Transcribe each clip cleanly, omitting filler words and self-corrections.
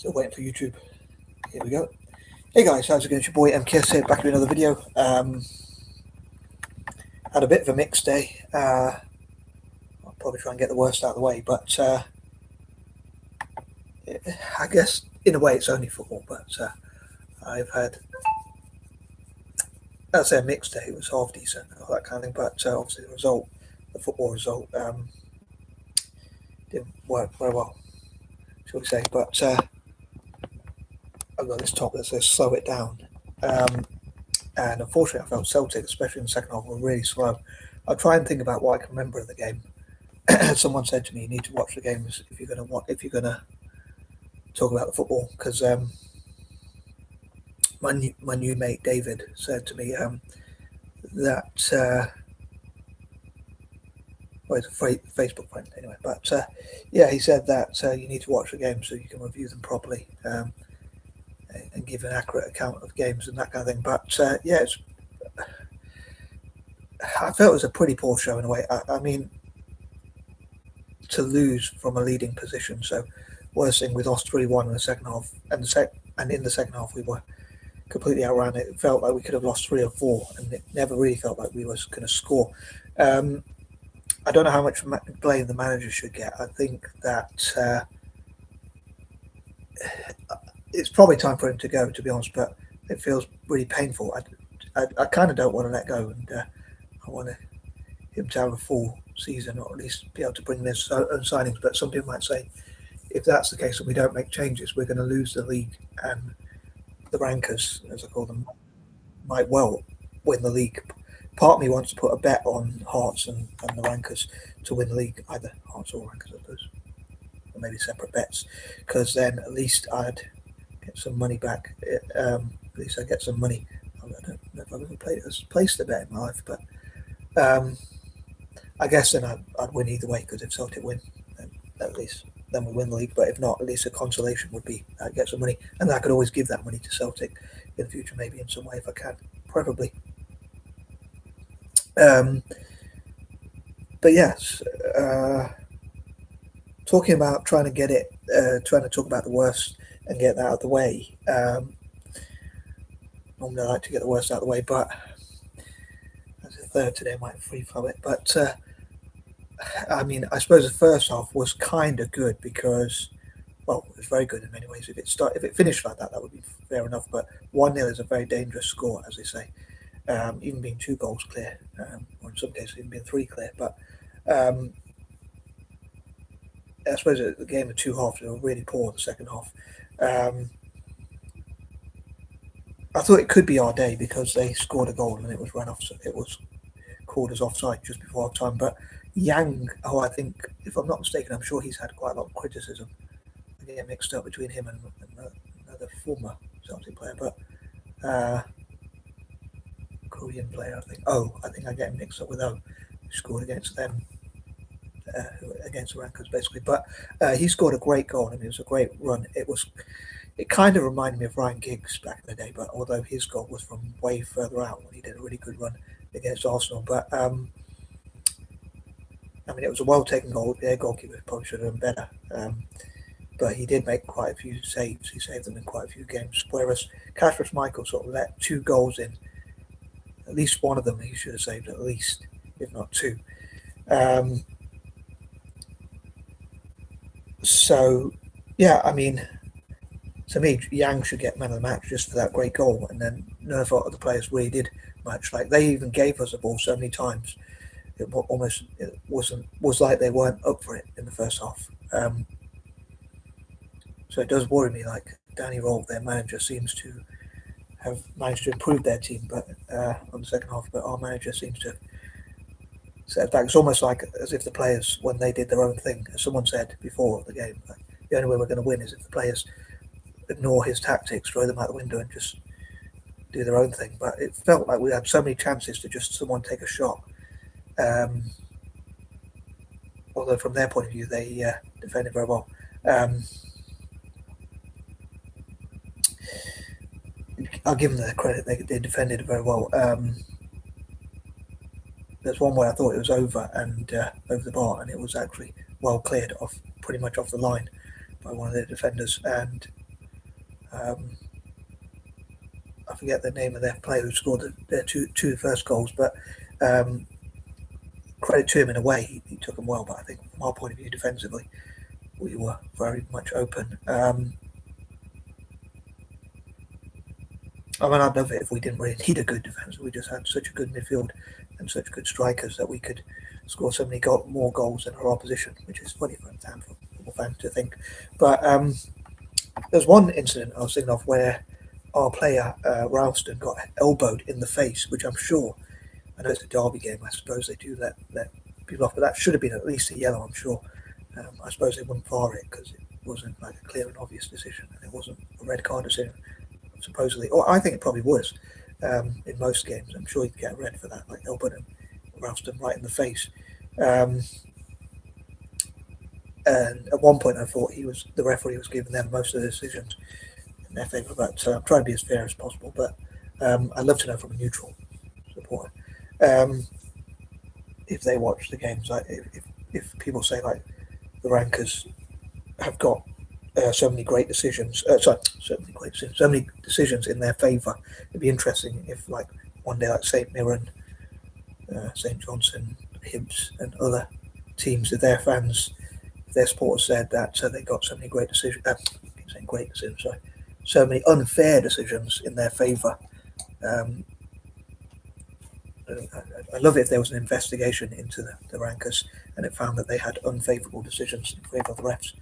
Still waiting for YouTube. Here we go. Hey guys, how's it going? It's your boy MKS here, back with another video. Had a bit of a mixed day. I'll probably try and get the worst out of the way, but I guess in a way it's only football. But I've had, I'd say, a mixed day. It was half decent, all that kind of thing. But obviously the football result, didn't work very well, shall we say? But I've got this top that says slow it down. And unfortunately, I felt Celtic, especially in the second half, were really slow. I'll try and think about what I can remember of the game. Someone said to me, "You need to watch the games if you're going to talk about the football." Because my new mate David said to me that well, he's a Facebook friend anyway. But yeah, he said that you need to watch the games so you can review them properly. And give an accurate account of games and that kind of thing. But yeah, I felt it was a pretty poor show in a way. I mean, to lose from a leading position. So worst thing, we lost 3-1 in the second half, and in the second half we were completely outran. It felt like we could have lost 3 or 4, and it never really felt like we was going to score. I don't know how much blame the manager should get. I think that it's probably time for him to go, to be honest, but it feels really painful. I kind of don't want to let go, and I want him to have a full season, or at least be able to bring in his own signings. But some people might say, if that's the case and we don't make changes, we're going to lose the league, and the rankers, as I call them, might well win the league. Part of me wants to put a bet on Hearts and the rankers to win the league, either Hearts or rankers, I suppose, or maybe separate bets, because then at least I'd get some money back. At least I get some money. I don't know if I've ever placed a bet in my life, but I guess then I'd win either way, because if Celtic win, then at least then we win the league. But if not, at least a consolation would be I'd get some money, and I could always give that money to Celtic in the future, maybe in some way if I can, preferably. But yes, talking about trying to talk about the worst and get that out of the way. Normally I like to get the worst out of the way, but as a third today, I might free flow it. But I mean, I suppose the first half was kind of good because, well, it was very good in many ways. If it finished like that, that would be fair enough. But 1-0 is a very dangerous score, as they say, even being 2 goals clear, or in some cases even being 3 clear. But I suppose the game of 2 halves, they were really poor in the second half. I thought it could be our day because they scored a goal and it was run off. So it was called as offside just before half time. But Yang, who I think, if I'm not mistaken, I'm sure he's had quite a lot of criticism. I get mixed up between him and another former Celtic player, but Korean player, I think. I think I get him mixed up with who scored against them. Against the Rankers, basically, but he scored a great goal. I mean, it was a great run. It kind of reminded me of Ryan Giggs back in the day, but although his goal was from way further out when he did a really good run against Arsenal. But I mean, it was a well taken goal. Their goalkeeper probably should have done better, but he did make quite a few saves. He saved them in quite a few games, whereas Kasper Schmeichel sort of let 2 goals in. At least one of them he should have saved, at least, if not 2. So, yeah, I mean, to me, Yang should get man of the match just for that great goal, and then none of the players really did much. Like, they even gave us the ball so many times, it was like they weren't up for it in the first half. So it does worry me. Like, Danny Roll, their manager, seems to have managed to improve their team, but on the second half, but our manager seems to set back. It's almost like as if the players, when they did their own thing, as someone said before the game, like, the only way we're going to win is if the players ignore his tactics, throw them out the window, and just do their own thing. But it felt like we had so many chances to just someone take a shot. Although from their point of view, they defended very well. I'll give them the credit; they defended very well. There's one where I thought it was over the bar, and it was actually well cleared off, pretty much off the line, by one of the defenders. And I forget the name of their player who scored their two first goals, but um, credit to him in a way. He took them well, but I think from our point of view, defensively, we were very much open. I mean, I'd love it if we didn't really need a good defence. We just had such a good midfield and such good strikers that we could score so many more goals than our opposition, which is funny for a football fan to think. But there's one incident I was thinking of where our player Ralston got elbowed in the face, which I'm sure, I know it's a derby game, I suppose they do let people off, but that should have been at least a yellow, I'm sure. I suppose they wouldn't VAR it because it wasn't like a clear and obvious decision, and it wasn't a red card decision, supposedly. Or I think it probably was in most games. I'm sure you'd get a red for that, like elbowing Ralston right in the face. And at one point I thought the referee was giving them most of the decisions in their favour, but I'm trying to be as fair as possible. But I'd love to know from a neutral supporter if they watch the games, like if people say like the rankers have got so many great decisions, so many decisions in their favour. It'd be interesting if like one day like St Mirren, St Johnson, Hibs and other teams, if their fans, if their supporters said that they got so many great decisions, so many unfair decisions in their favour. I'd love it if there was an investigation into the rankers and it found that they had unfavourable decisions in favour of the refs,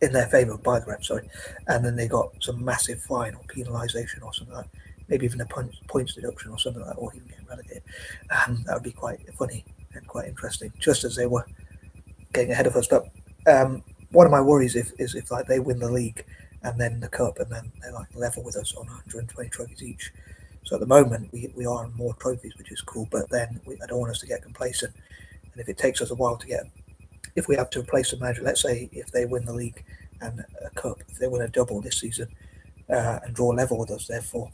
in their favour by the refs, sorry, and then they got some massive fine or penalisation or something like that, maybe even a points deduction or something like that, or even getting relegated. That would be quite funny and quite interesting, just as they were getting ahead of us. But one of my worries is if like they win the league and then the cup and then they're like level with us on 120 trophies each. So at the moment we are on more trophies, which is cool, but then I don't want us to get complacent. And if it takes us a while to get, if we have to replace the manager, let's say if they win the league and a cup, if they win a double this season and draw level with us, therefore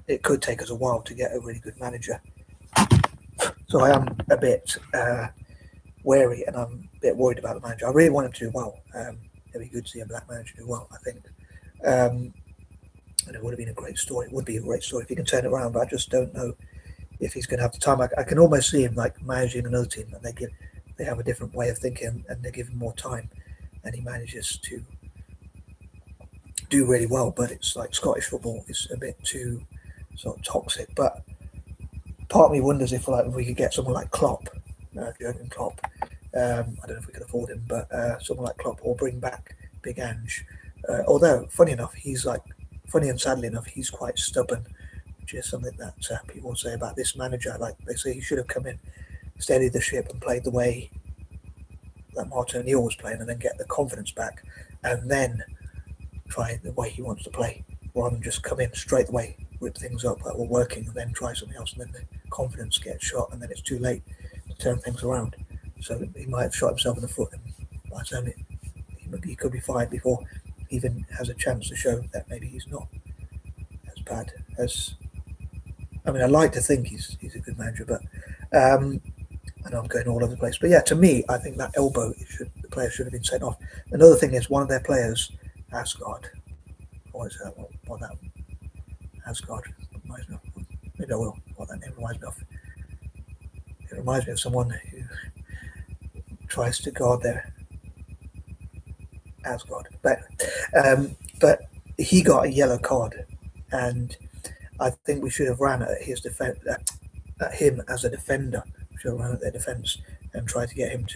it could take us a while to get a really good manager. So I am a bit wary and I'm a bit worried about the manager. I really want him to do well. It'd be good to see a black manager do well, I think. And it would have been a great story. It would be a great story if he can turn it around, but I just don't know if he's going to have the time. I can almost see him like managing another team, and they have a different way of thinking, and they give him more time, and he manages to do really well. But it's like Scottish football is a bit too sort of toxic. But part of me wonders if we could get someone like Klopp, Jurgen Klopp. I don't know if we could afford him, but someone like Klopp, or bring back Big Ange. Although, funny and sadly enough, he's quite stubborn, which is something that people say about this manager. Like they say, he should have come in, steadied the ship, and played the way that Martin O'Neill was playing, and then get the confidence back, and then try the way he wants to play, rather than just come in straight away, rip things up that were working, and then try something else, and then the confidence gets shot, and then it's too late to turn things around. So he might have shot himself in the foot, and by the time he could be fired before he even has a chance to show that maybe he's not as bad as. I mean, I like to think he's a good manager, but I know I'm going all over the place. But yeah, to me, I think that elbow, the player should have been sent off. Another thing is one of their players, Asgard. What is that? What that Asgard reminds me of? Maybe I will. What that name reminds me of? It reminds me of someone who tries to guard their Asgard. But he got a yellow card, and I think we should have ran at his defense, at him as a defender. We should have run at their defence and tried to get him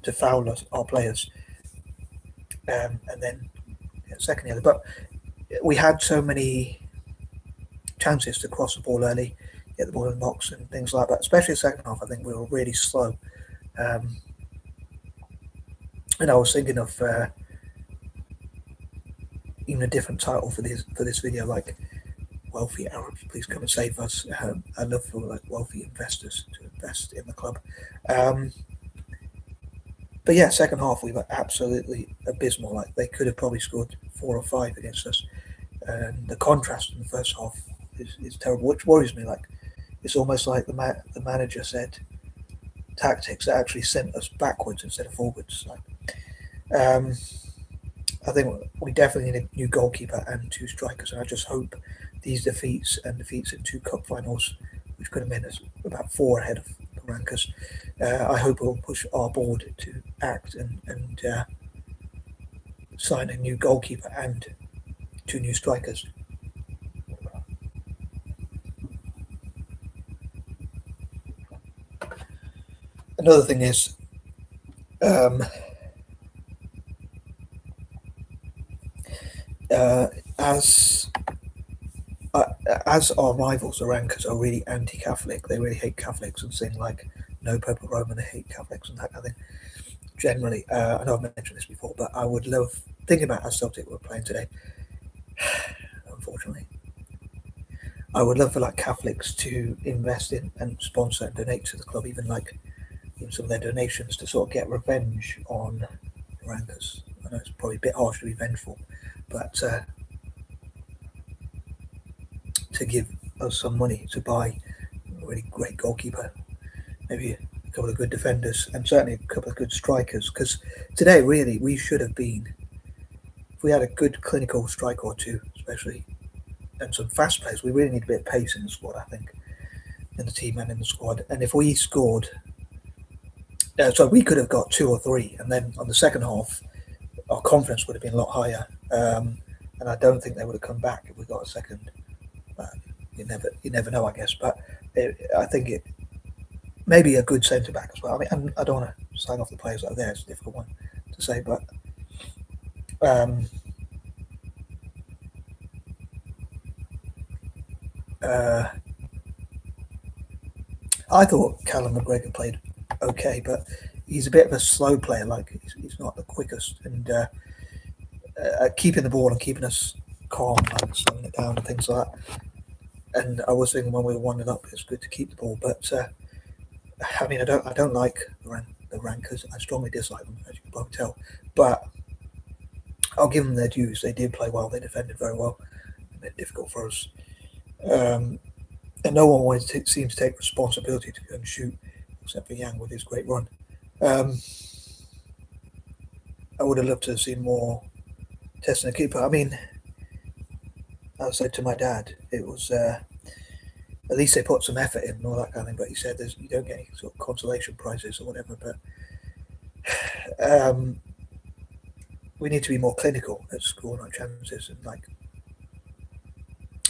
to foul us, our players, and then second yellow. But we had so many chances to cross the ball early, get the ball in the box and things like that. Especially the second half, I think we were really slow. And I was thinking of even a different title for this video, like "Wealthy Arabs, Please Come and Save Us." I'd love for like wealthy investors to invest in the club. But yeah, second half we were absolutely abysmal. Like they could have probably scored 4 or 5 against us, and the contrast in the first half is terrible, which worries me. Like it's almost like the manager said tactics that actually sent us backwards instead of forwards. Like, I think we definitely need a new goalkeeper and two strikers, and I just hope these defeats and defeats in two cup finals, which could have made us about 4 ahead of the rankers, I hope it will push our board to act and sign a new goalkeeper and two new strikers. Another thing is, um, uh, as uh, as our rivals, the rankers, are really anti-Catholic. They really hate Catholics and sing like "No Pope or Roman." They hate Catholics and that kind of thing. Generally, I know I've mentioned this before, but I would love thinking about how Celtic were playing today. Unfortunately, I would love for like Catholics to invest in and sponsor and donate to the club, even like in some of their donations to sort of get revenge on the rankers. I know it's probably a bit harsh to be vengeful, but to give us some money to buy a really great goalkeeper, maybe a couple of good defenders, and certainly a couple of good strikers. Because today, really, we should have been. If we had a good clinical striker or two, especially, and some fast players, we really need a bit of pace in the squad. I think in the team and in the squad. And if we scored, so we could have got 2 or 3, and then on the second half, our confidence would have been a lot higher. And I don't think they would have come back if we got a second. But you never know, I guess. But I think it maybe a good centre back as well. I mean, I don't want to sign off the players that are there. It's a difficult one to say, but I thought Callum McGregor played okay, but he's a bit of a slow player. Like he's not the quickest, and keeping the ball and keeping us calm, like slowing it down and things like that. And I was thinking when we were 1-0 up, it's good to keep the ball. But I mean, I don't like the rankers. I strongly dislike them, as you can probably tell. But I'll give them their dues. They did play well. They defended very well. Made it difficult for us. And no one wanted to seem to take responsibility to go and shoot, except for Yang with his great run. I would have loved to have seen more testing the keeper. I mean, I said to my dad, it was at least they put some effort in and all that kind of thing. But he said you don't get any sort of consolation prizes or whatever. But we need to be more clinical at scoring our chances, and like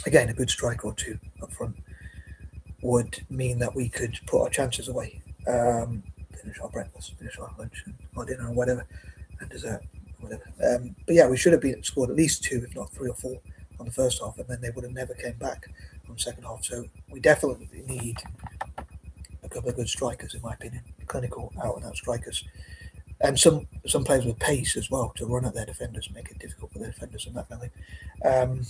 again, a good strike or two up front would mean that we could put our chances away, finish our breakfast, finish our lunch, or dinner, or whatever, and dessert, whatever. But yeah, we should have scored at least 2, if not 3 or 4, on the first half, and then they would have never came back on the second half. So we definitely need a couple of good strikers, in my opinion, clinical, out-and-out strikers, and some players with pace as well to run at their defenders, make it difficult for their defenders and that kind of thing.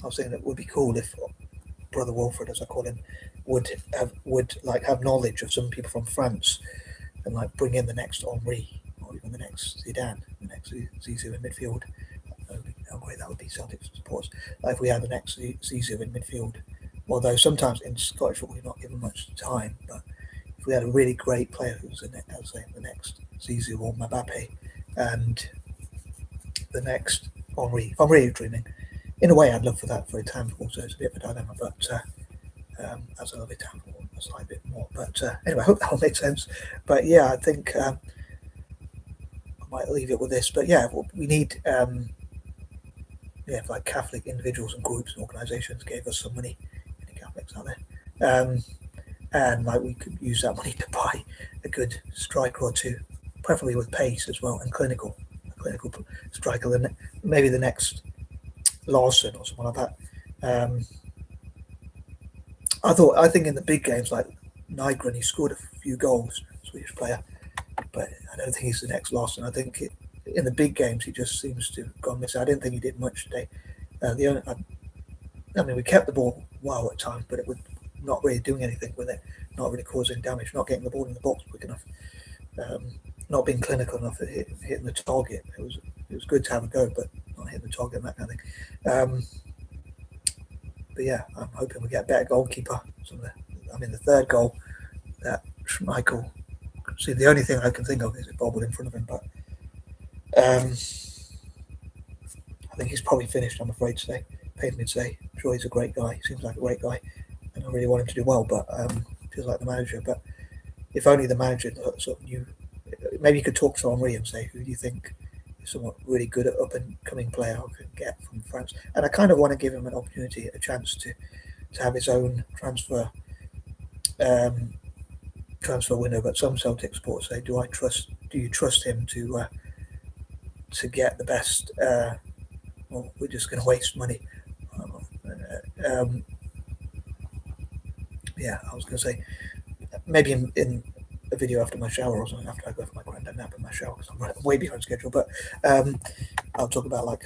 I was thinking it would be cool if Brother Wilfred, as I call him, would have knowledge of some people from France and like bring in the next Henri or even the next Zidane, the next Zizou in midfield. How great that would be, Celtic supporters. Like if we had the next Zizou in midfield, although sometimes in Scottish football we're not given much time, but if we had a really great player who was in it, as the next Zizou or Mbappe and the next Henri, if I'm really dreaming, in a way I'd love for that for Istanbul, so it's a bit of a dilemma, but as I love Istanbul a slight bit more. But anyway, I hope that will make sense. But yeah, I think I might leave it with this. But yeah, we need if like Catholic individuals and groups and organisations gave us some money, any Catholics out there, and like we could use that money to buy a good striker or two, preferably with pace as well, and a clinical striker. Then maybe the next Larson or someone like that. I think in the big games like Nygren, he scored a few goals, Swedish player, but I don't think he's the next Larson. I think in the big games he just seems to have gone missing. I didn't think he did much today. I mean, we kept the ball well at times, but it was not really doing anything with it, not really causing damage, not getting the ball in the box quick enough, not being clinical enough at hitting the target. It was good to have a go, but not hitting the target and that kind of thing. But yeah, I'm hoping we get a better goalkeeper. The third goal that Schmeichel. See, the only thing I can think of is it bobbled in front of him. But I think he's probably finished, I'm afraid to say. Paid me to say. I'm sure he's a great guy. He seems like a great guy, and I really want him to do well. But feels like the manager. But if only the manager sort of knew. Maybe you could talk to Henri and say, who do you think is someone really good at up and coming player who can get from France? And I kind of want to give him an opportunity, a chance to have his own um, transfer window. But some Celtic sports say, do you trust him to get the best? Well, we're just going to waste money. Um, yeah, I was going to say maybe in a video after my shower or something, after I go for my granddad nap in my shower, because I'm way behind schedule. But I'll talk about like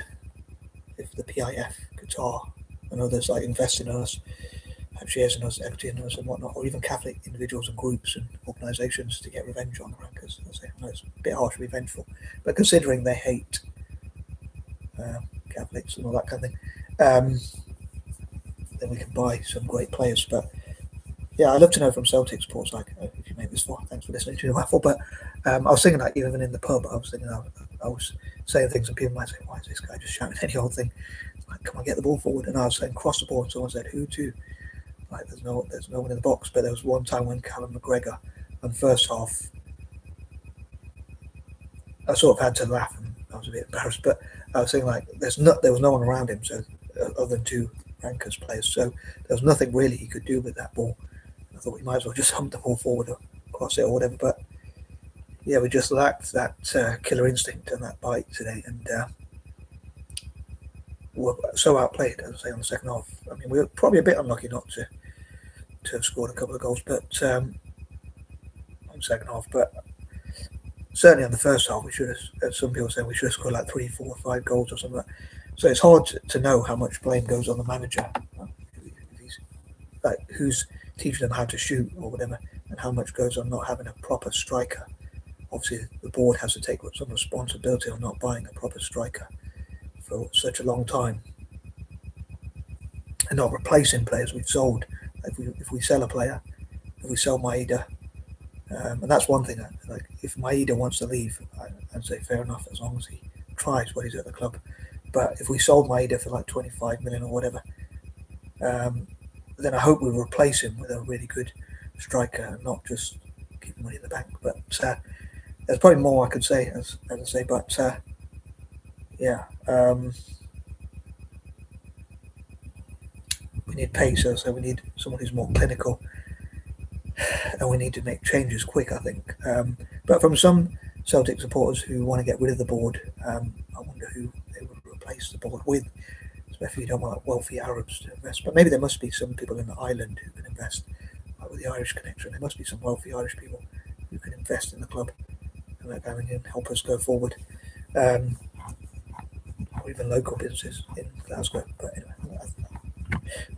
if the PIF, Qatar, and others like invest in us, have shares in us, equity in us, and whatnot, or even Catholic individuals and groups and organisations to get revenge on the rankers. I say, no, it's a bit harsh to be vengeful, but considering they hate Catholics and all that kind of thing, then we can buy some great players. But yeah, I'd love to know from Celtic sports, like if you made this far, thanks for listening to the waffle. But I was thinking that even in the pub, I was thinking I was saying things and people might say, why is this guy just shouting any old thing? Like, come on, get the ball forward. And I was saying cross the ball, and someone said, who to? Like, there's no one in the box. But there was one time when Callum McGregor, in the first half, I sort of had to laugh and I was a bit embarrassed. But I was saying, like, there was no one around him, so other than two rankers players, so there was nothing really he could do with that ball. I thought we might as well just hump the ball forward or cross it or whatever. But yeah, we just lacked that killer instinct and that bite today, and were so outplayed, as I say, on the second half. I mean, we were probably a bit unlucky not to have scored a couple of goals, but on the second half. But certainly on the first half, we should have, as some people say, we should have scored like 3, 4, 5 goals or something like that. So it's hard to know how much blame goes on the manager, if he's, like, who's teaching them how to shoot or whatever, and how much goes on not having a proper striker. Obviously, the board has to take some responsibility on not buying a proper striker for such a long time, and not replacing players we've sold. If we sell a player, if we sell Maeda, and that's one thing. Like, if Maeda wants to leave, I'd say fair enough, as long as he tries while he's at the club. But if we sold Maeda for like 25 million or whatever, then I hope we replace him with a really good striker and not just keep money in the bank. But there's probably more I could say, as I say. But yeah, we need pace. So we need someone who's more clinical, and we need to make changes quick, I think. But from some Celtic supporters who want to get rid of the board, I wonder who they would replace the board with, especially if you don't want like wealthy Arabs to invest. But maybe there must be some people in the island who can invest, like with the Irish connection. There must be some wealthy Irish people who can invest in the club and that kind of thing and help us go forward. Or even local businesses in Glasgow. But anyway,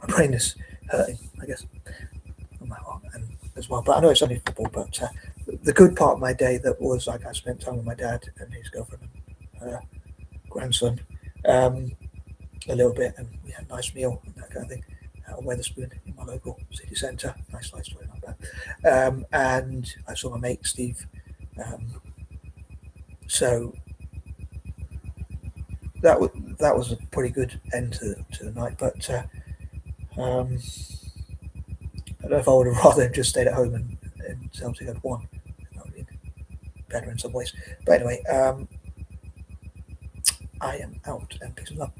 my brain is hurting, I guess, on my heart and as well. But I know it's only football. But the good part of my day that was like I spent time with my dad and his girlfriend and grandson a little bit, and we had a nice meal and that kind of thing at Wetherspoon in my local city centre. Nice story like that. And I saw my mate Steve. So that was a pretty good end to the night. But I don't know if I would have rather just stayed at home and Celtic had won. That would have been better in some ways. But anyway, I am out, and peace and love.